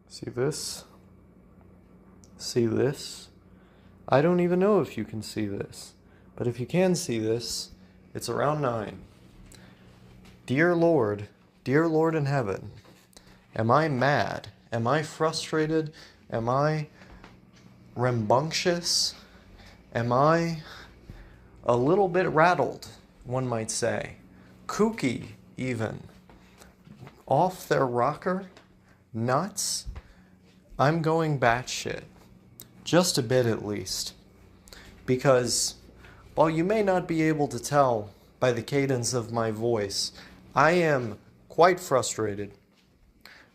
See this? See this? I don't even know if you can see this. But if you can see this, it's around 9. Dear Lord in heaven, am I mad? Am I frustrated? Am I rambunctious? Am I a little bit rattled, one might say? Kooky, even. Off their rocker? Nuts? I'm going batshit. Just a bit at least. Because, while you may not be able to tell by the cadence of my voice, I am quite frustrated.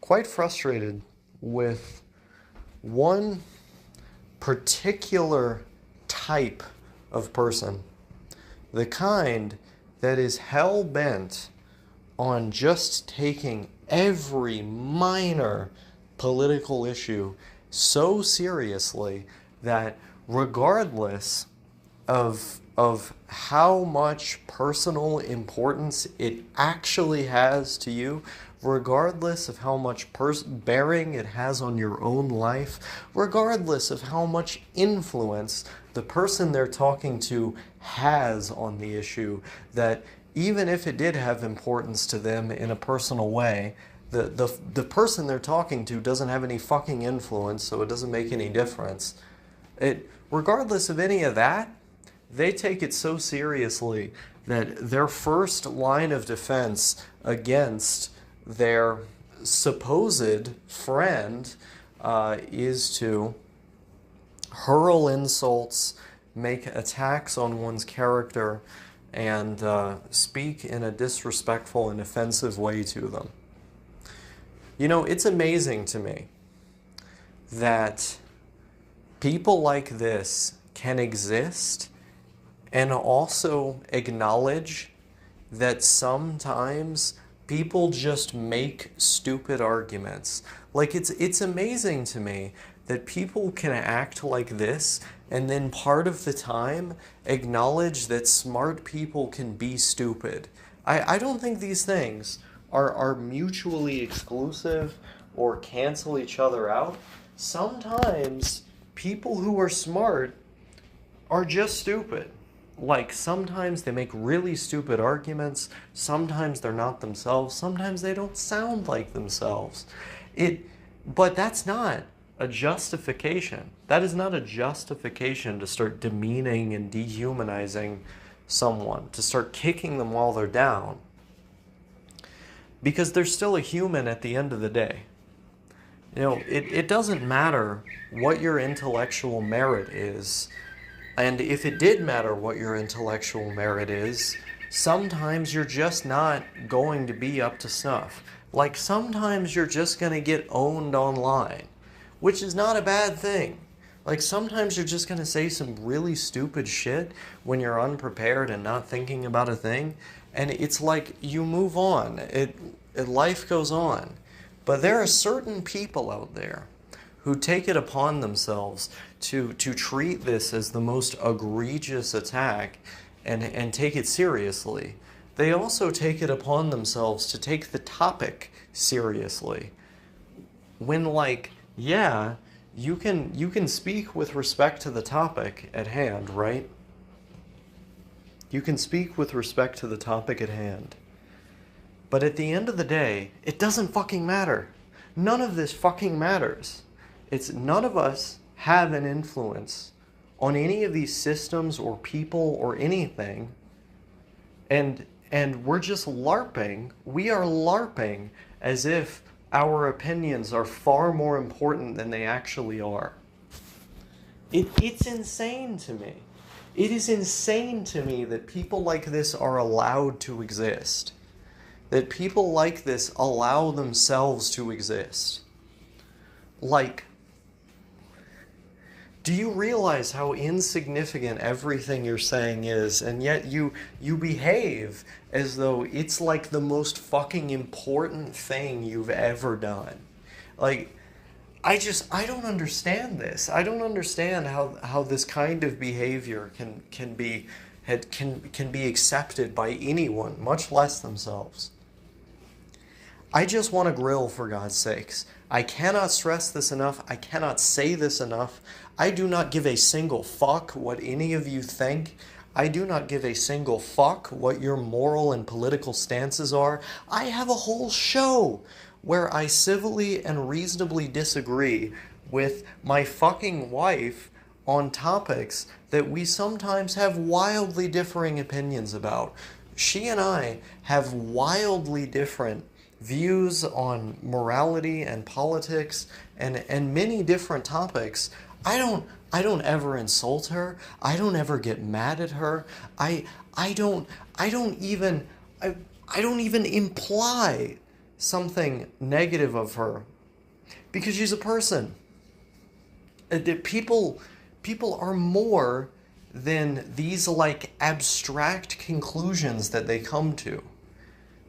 Quite frustrated with one particular type of person. The kind that is hell-bent on just taking every minor political issue so seriously that regardless of how much personal importance it actually has to you, regardless of how much bearing it has on your own life, regardless of how much influence the person they're talking to has on the issue, that even if it did have importance to them in a personal way, the person they're talking to doesn't have any fucking influence, so it doesn't make any difference. Regardless of any of that, they take it so seriously that their first line of defense against their supposed friend is to hurl insults, make attacks on one's character, and speak in a disrespectful and offensive way to them. You know, it's amazing to me that people like this can exist and also acknowledge that sometimes people just make stupid arguments. Like, it's amazing to me that people can act like this and then part of the time acknowledge that smart people can be stupid. I don't think these things are mutually exclusive or cancel each other out. Sometimes people who are smart are just stupid. Like, sometimes they make really stupid arguments, sometimes they're not themselves, sometimes they don't sound like themselves. But that's not a justification. That is not a justification to start demeaning and dehumanizing someone, to start kicking them while they're down. Because they're still a human at the end of the day. You know, it doesn't matter what your intellectual merit is. And if it did matter what your intellectual merit is, sometimes you're just not going to be up to snuff. Like, sometimes you're just going to get owned online, which is not a bad thing. Like, sometimes you're just going to say some really stupid shit when you're unprepared and not thinking about a thing, and it's like you move on. Life goes on. But there are certain people out there who take it upon themselves to treat this as the most egregious attack and take it seriously. They also take it upon themselves to take the topic seriously. When, like, yeah, you can speak with respect to the topic at hand, right? You can speak with respect to the topic at hand. But at the end of the day, it doesn't fucking matter. None of this fucking matters. None of us have an influence on any of these systems or people or anything. And we're just LARPing. We are LARPing as if our opinions are far more important than they actually are. It's insane to me. It is insane to me that people like this are allowed to exist. That people like this allow themselves to exist. Like, do you realize how insignificant everything you're saying is, and yet you behave as though it's like the most fucking important thing you've ever done? Like, I don't understand this. I don't understand how this kind of behavior can be accepted by anyone, much less themselves. I just want to grill, for God's sakes. I cannot stress this enough. I cannot say this enough. I do not give a single fuck what any of you think. I do not give a single fuck what your moral and political stances are. I have a whole show where I civilly and reasonably disagree with my fucking wife on topics that we sometimes have wildly differing opinions about. She and I have wildly different views on morality and politics and many different topics. I don't ever insult her. I don't ever get mad at her. I don't even imply something negative of her because she's a person. People are more than these like abstract conclusions that they come to.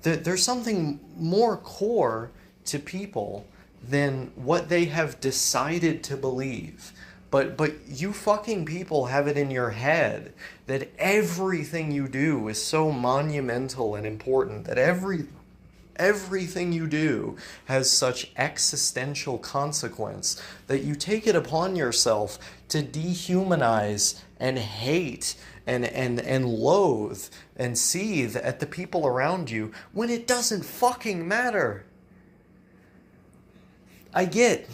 There's something more core to people than what they have decided to believe. But you fucking people have it in your head that everything you do is so monumental and important, that everything you do has such existential consequence that you take it upon yourself to dehumanize and hate and loathe and seethe at the people around you when it doesn't fucking matter. I get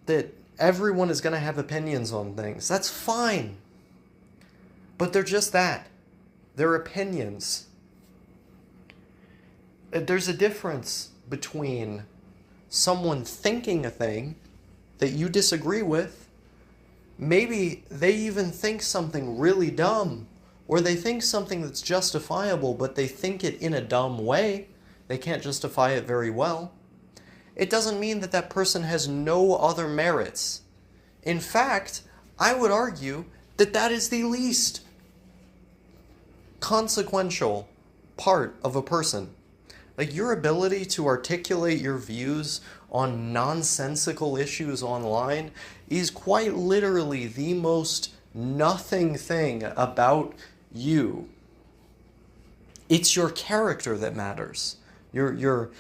that everyone is going to have opinions on things. That's fine. But they're just that. They're opinions. There's a difference between someone thinking a thing that you disagree with. Maybe they even think something really dumb, or they think something that's justifiable, but they think it in a dumb way. They can't justify it very well. It doesn't mean that that person has no other merits. In fact, I would argue that that is the least consequential part of a person. Like, your ability to articulate your views on nonsensical issues online is quite literally the most nothing thing about you. It's your character that matters. Your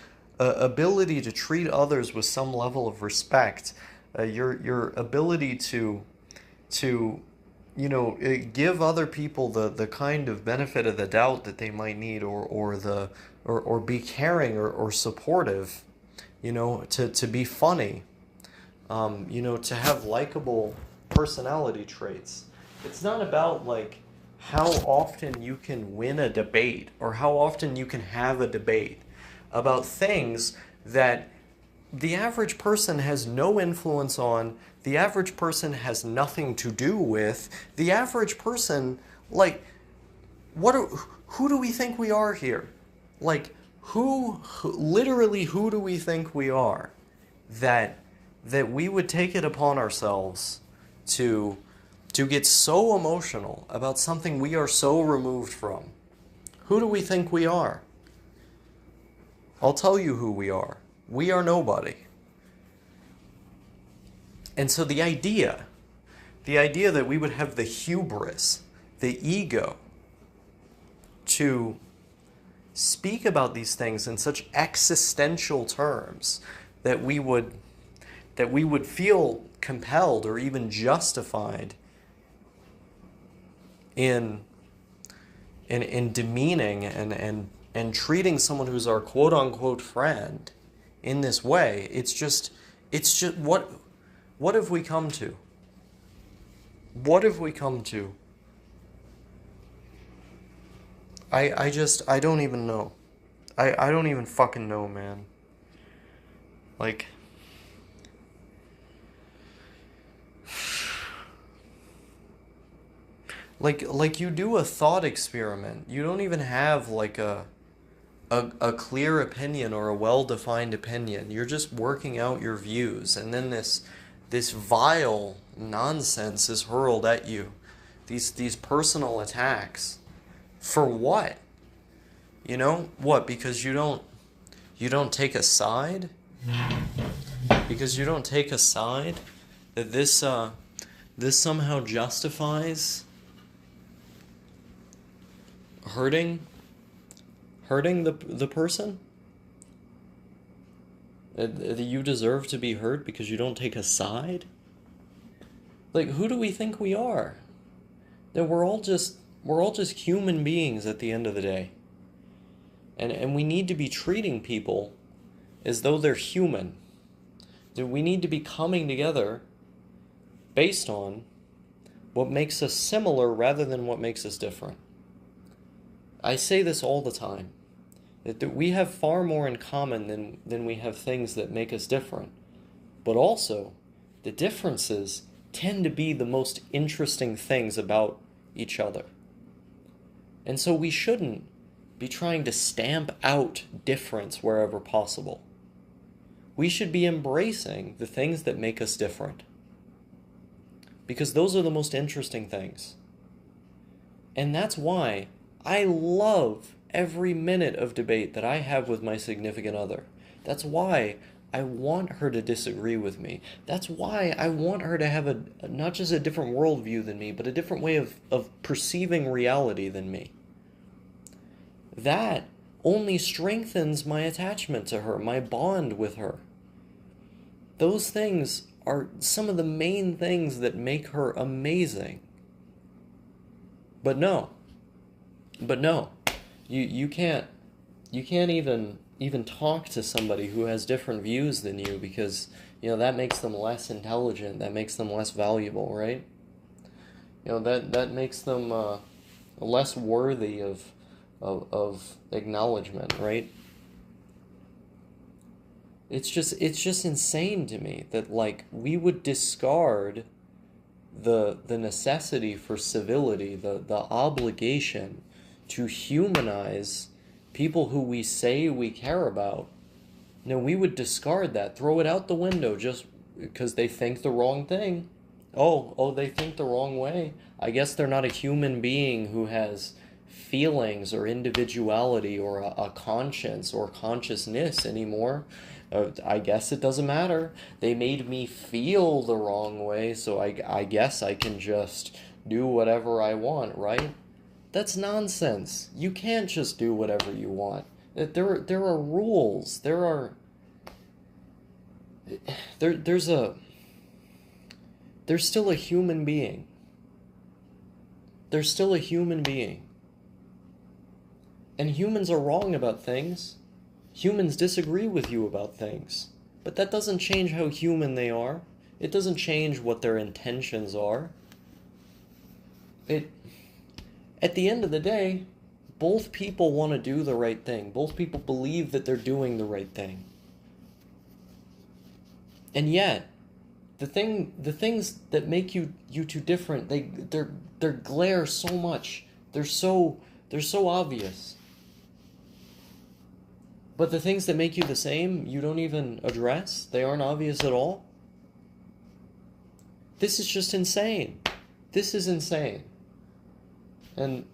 ability to treat others with some level of respect. Your ability to give other people the kind of benefit of the doubt that they might need, or be caring or supportive, to be funny, to have likable personality traits. It's not about like how often you can win a debate or how often you can have a debate about things that the average person has no influence on, the average person has nothing to do with. The average person, like, who do we think we are here? Like, who do we think we are that we would take it upon ourselves to get so emotional about something we are so removed from? Who do we think we are? I'll tell you who we are. We are nobody. And so the idea that we would have the hubris, the ego, to speak about these things in such existential terms that we would feel compelled or even justified in demeaning and treating someone who's our quote-unquote friend in this way, it's just what have we come to? What have we come to? I don't even know. I don't even fucking know, man. Like you do a thought experiment. You don't even have like a clear opinion or a well-defined opinion. You're just working out your views, and then this vile nonsense is hurled at you. These personal attacks. For what? What? Because you don't take a side? Because you don't take a side? That this somehow justifies hurting the person? That you deserve to be heard because you don't take a side? Like, who do we think we are? That we're all just human beings at the end of the day. And we need to be treating people as though they're human. That we need to be coming together based on what makes us similar rather than what makes us different. I say this all the time. That we have far more in common than we have things that make us different. But also, the differences tend to be the most interesting things about each other. And so we shouldn't be trying to stamp out difference wherever possible. We should be embracing the things that make us different. Because those are the most interesting things. And that's why I love every minute of debate that I have with my significant other. That's why I want her to disagree with me. That's why I want her to have not just a different worldview than me, but a different way of perceiving reality than me. That only strengthens my attachment to her, my bond with her. Those things are some of the main things that make her amazing. But no, you can't even talk to somebody who has different views than you because that makes them less intelligent, that makes them less valuable, right? That makes them less worthy of acknowledgement, right? It's just insane to me that we would discard the necessity for civility, the obligation to humanize people who we say we care about. We would discard that, throw it out the window just because they think the wrong thing. Oh, they think the wrong way. I guess they're not a human being who has feelings or individuality or a conscience or consciousness anymore. I guess it doesn't matter. They made me feel the wrong way, so I guess I can just do whatever I want, right? That's nonsense. You can't just do whatever you want. There are rules. There's still a human being. There's still a human being. And humans are wrong about things. Humans disagree with you about things. But that doesn't change how human they are. It doesn't change what their intentions are. At the end of the day, both people want to do the right thing. Both people believe that they're doing the right thing. And yet, the things that make you two different, they glare so much. They're so obvious. But the things that make you the same, you don't even address. They aren't obvious at all. This is just insane. This is insane. And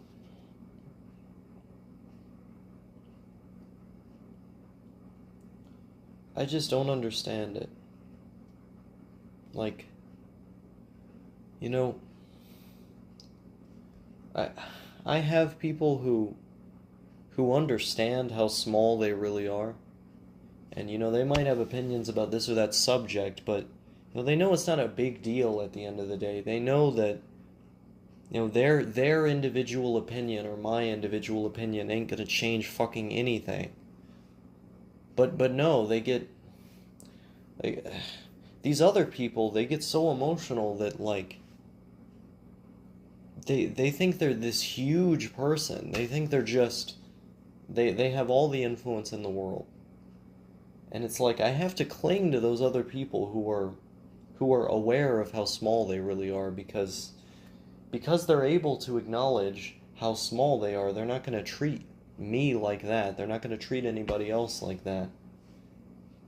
I just don't understand it. I have people who understand how small they really are. And, they might have opinions about this or that subject, but, they know it's not a big deal at the end of the day. They know that, their individual opinion or my individual opinion ain't gonna change fucking anything. But no, these other people, they get so emotional that, they think they're this huge person. They think they're just... They have all the influence in the world. And it's I have to cling to those other people who are aware of how small they really are because they're able to acknowledge how small they are. They're not going to treat me like that. They're not going to treat anybody else like that.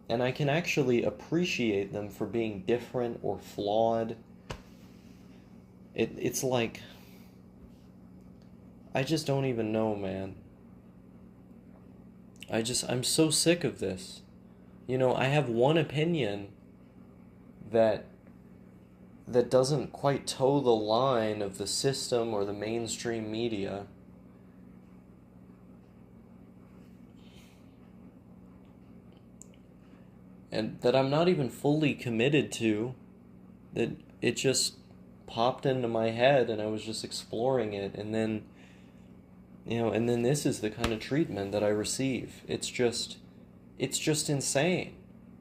And I can actually appreciate them for being different or flawed. It's I just don't even know, man. I'm so sick of this. I have one opinion that doesn't quite toe the line of the system or the mainstream media. and that I'm not even fully committed to, that it just popped into my head and I was just exploring it, and then, and then this is the kind of treatment that I receive. It's just insane.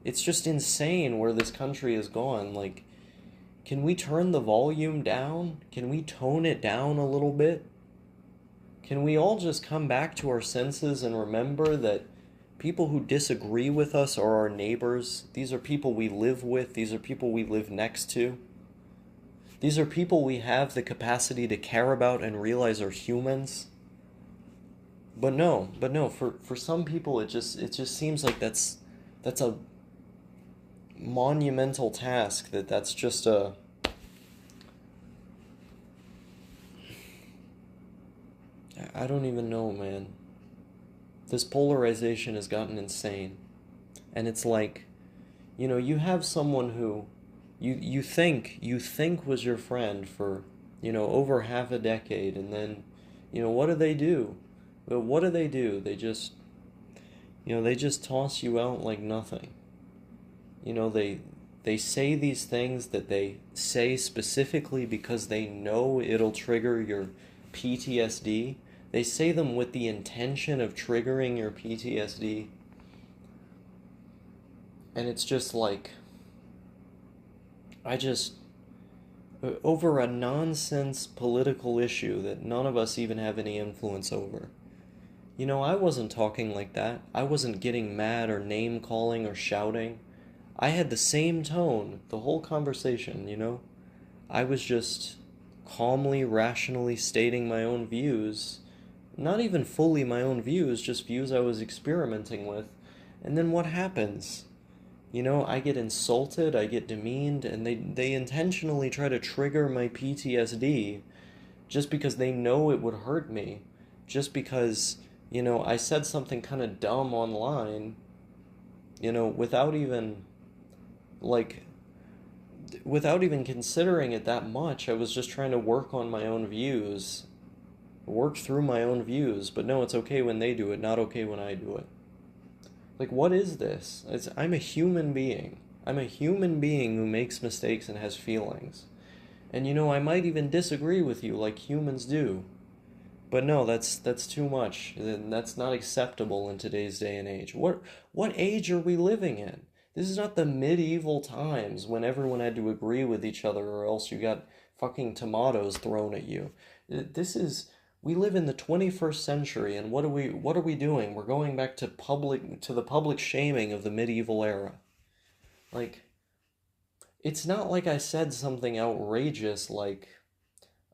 It's just insane where this country has gone. Like, can we turn the volume down? Can we tone it down a little bit? Can we all just come back to our senses and remember that people who disagree with us are our neighbors? These are people we live with. These are people we live next to. These are people we have the capacity to care about and realize are humans. But no, for some people it just seems like that's a monumental task, that's just a I don't even know, man. This polarization has gotten insane. And it's like, you have someone who you think was your friend for, over half a decade, and then, what do they do? Well, what do? They just, they just toss you out like nothing. They say these things that they say specifically because they know it'll trigger your PTSD. They say them with the intention of triggering your PTSD. And it's just like, over a nonsense political issue that none of us even have any influence over. I wasn't talking like that. I wasn't getting mad or name calling or shouting. I had the same tone the whole conversation. I was just calmly, rationally stating my own views. Not even fully my own views, just views I was experimenting with. And then what happens? I get insulted, I get demeaned, and they intentionally try to trigger my PTSD just because they know it would hurt me. Just because, I said something kind of dumb online, without even, without even considering it that much. I was just trying to work on my own views, work through my own views, but no, it's okay when they do it, not okay when I do it. Like, what is this? I'm a human being. I'm a human being who makes mistakes and has feelings. And I might even disagree with you like humans do. But no, that's too much. That's not acceptable in today's day and age. What age are we living in? This is not the medieval times when everyone had to agree with each other or else you got fucking tomatoes thrown at you. We live in the 21st century, and what are we doing? We're going back to the public shaming of the medieval era. Like, it's not like I said something outrageous, like,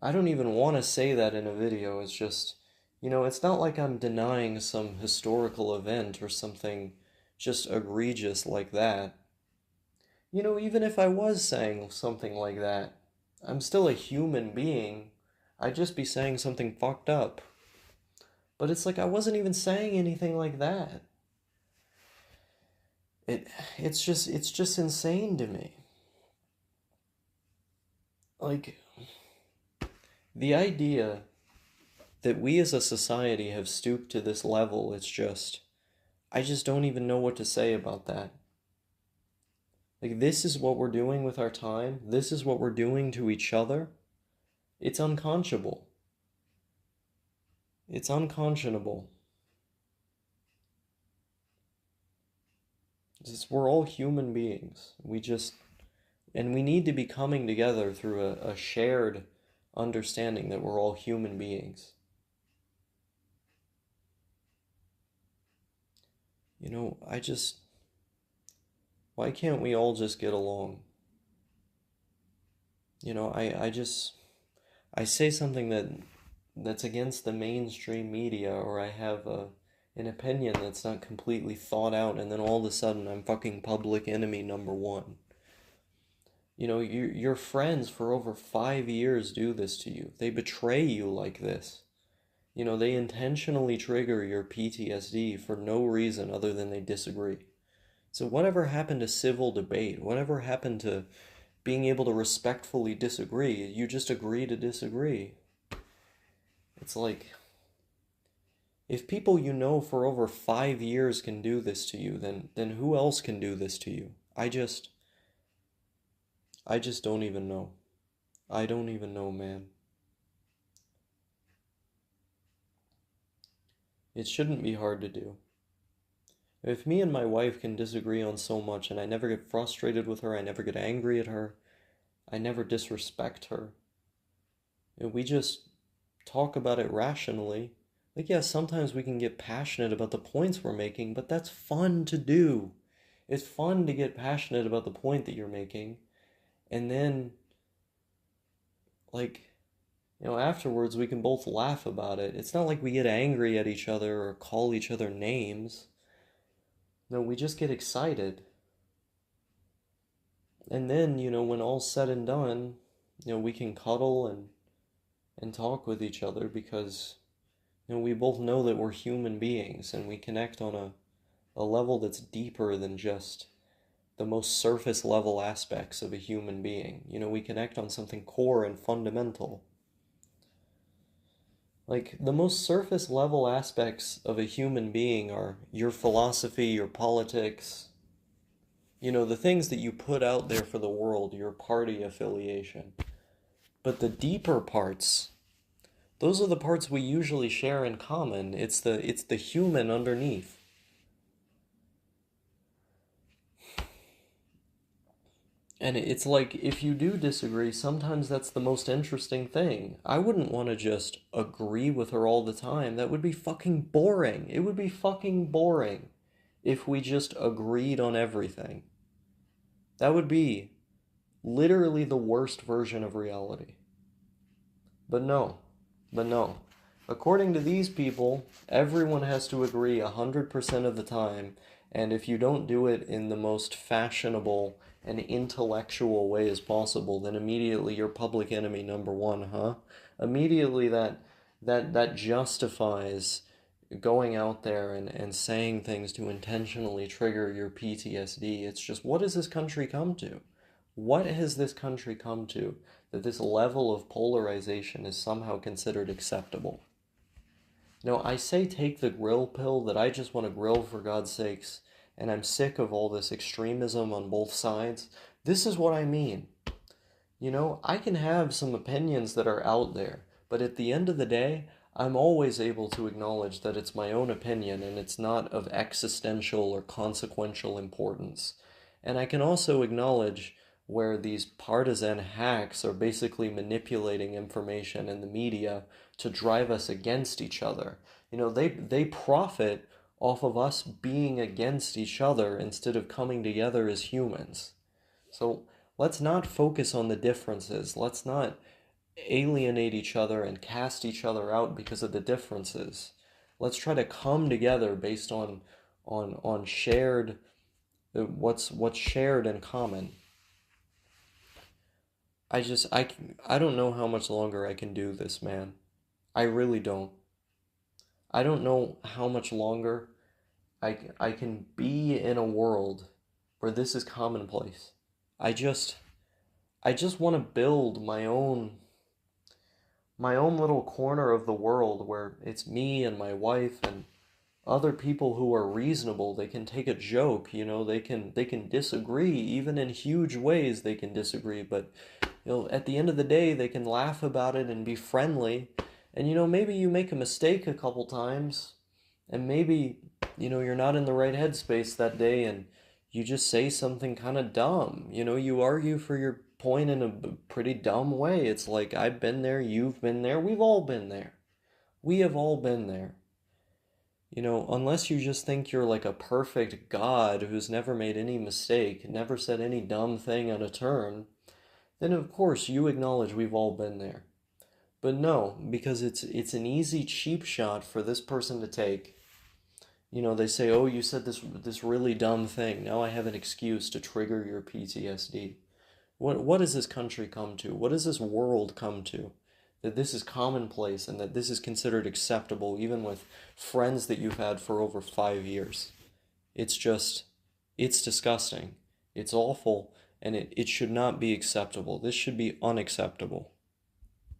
I don't even want to say that in a video. It's just, it's not like I'm denying some historical event or something just egregious like that. Even if I was saying something like that, I'm still a human being. I'd just be saying something fucked up. But it's like I wasn't even saying anything like that. It's just insane to me. Like, the idea that we as a society have stooped to this level, I just don't even know what to say about that. Like, this is what we're doing with our time. This is what we're doing to each other. It's unconscionable. It's unconscionable. We're all human beings. And we need to be coming together through a shared understanding that we're all human beings. Why can't we all just get along? I say something that's against the mainstream media, or I have an opinion that's not completely thought out, and then all of a sudden I'm fucking public enemy number one. Your friends for over 5 years do this to you. They betray you like this. They intentionally trigger your PTSD for no reason other than they disagree. So whatever happened to civil debate? Whatever happened to being able to respectfully disagree? You just agree to disagree. It's like, If people you know for over 5 years can do this to you, then who else can do this to you? I just don't even know. I don't even know, man. It shouldn't be hard to do. If me and my wife can disagree on so much and I never get frustrated with her, I never get angry at her, I never disrespect her, and we just talk about it rationally. Like, yeah, sometimes we can get passionate about the points we're making, but that's fun to do. It's fun to get passionate about the point that you're making, and then, like, afterwards we can both laugh about it. It's not like we get angry at each other or call each other names. No, we just get excited. And then, when all's said and done, we can cuddle and talk with each other because, we both know that we're human beings and we connect on a level that's deeper than just the most surface level aspects of a human being. We connect on something core and fundamental. Like, the most surface level aspects of a human being are your philosophy, your politics, the things that you put out there for the world, your party affiliation. But the deeper parts, those are the parts we usually share in common. It's the human underneath. And it's like, if you do disagree, sometimes that's the most interesting thing. I wouldn't want to just agree with her all the time. That would be fucking boring. It would be fucking boring if we just agreed on everything. That would be literally the worst version of reality. But no. But no. According to these people, everyone has to agree 100% of the time, and if you don't do it in the most fashionable and intellectual way as possible, then immediately you're public enemy number one, huh? Immediately that justifies going out there and saying things to intentionally trigger your PTSD. It's just, what has this country come to? What has this country come to that this level of polarization is somehow considered acceptable? I say take the grill pill, that I just want to grill for God's sakes, and I'm sick of all this extremism on both sides. This is what I mean. I can have some opinions that are out there, but at the end of the day, I'm always able to acknowledge that it's my own opinion and it's not of existential or consequential importance. And I can also acknowledge where these partisan hacks are basically manipulating information in the media to drive us against each other. They profit off of us being against each other instead of coming together as humans. So let's not focus on the differences. Let's not alienate each other and cast each other out because of the differences. Let's try to come together based on shared what's shared in common. I don't know how much longer I can do this, man. I really don't. I don't know how much longer I can be in a world where this is commonplace. I just want to build my own little corner of the world where it's me and my wife and other people who are reasonable. They can take a joke, they can disagree, even in huge ways they can disagree, but at the end of the day they can laugh about it and be friendly. And maybe you make a mistake a couple times, and maybe you're not in the right headspace that day and you just say something kind of dumb. You argue for your point in a pretty dumb way. It's like, I've been there, you've been there, we've all been there. We have all been there. Unless you just think you're like a perfect God who's never made any mistake, never said any dumb thing on a turn, then of course you acknowledge we've all been there. But no, because it's an easy cheap shot for this person to take. They say, "Oh, you said this really dumb thing. Now I have an excuse to trigger your PTSD." What has this country come to? What has this world come to? That this is commonplace and that this is considered acceptable even with friends that you've had for over 5 years. It's disgusting. It's awful, and it should not be acceptable. This should be unacceptable.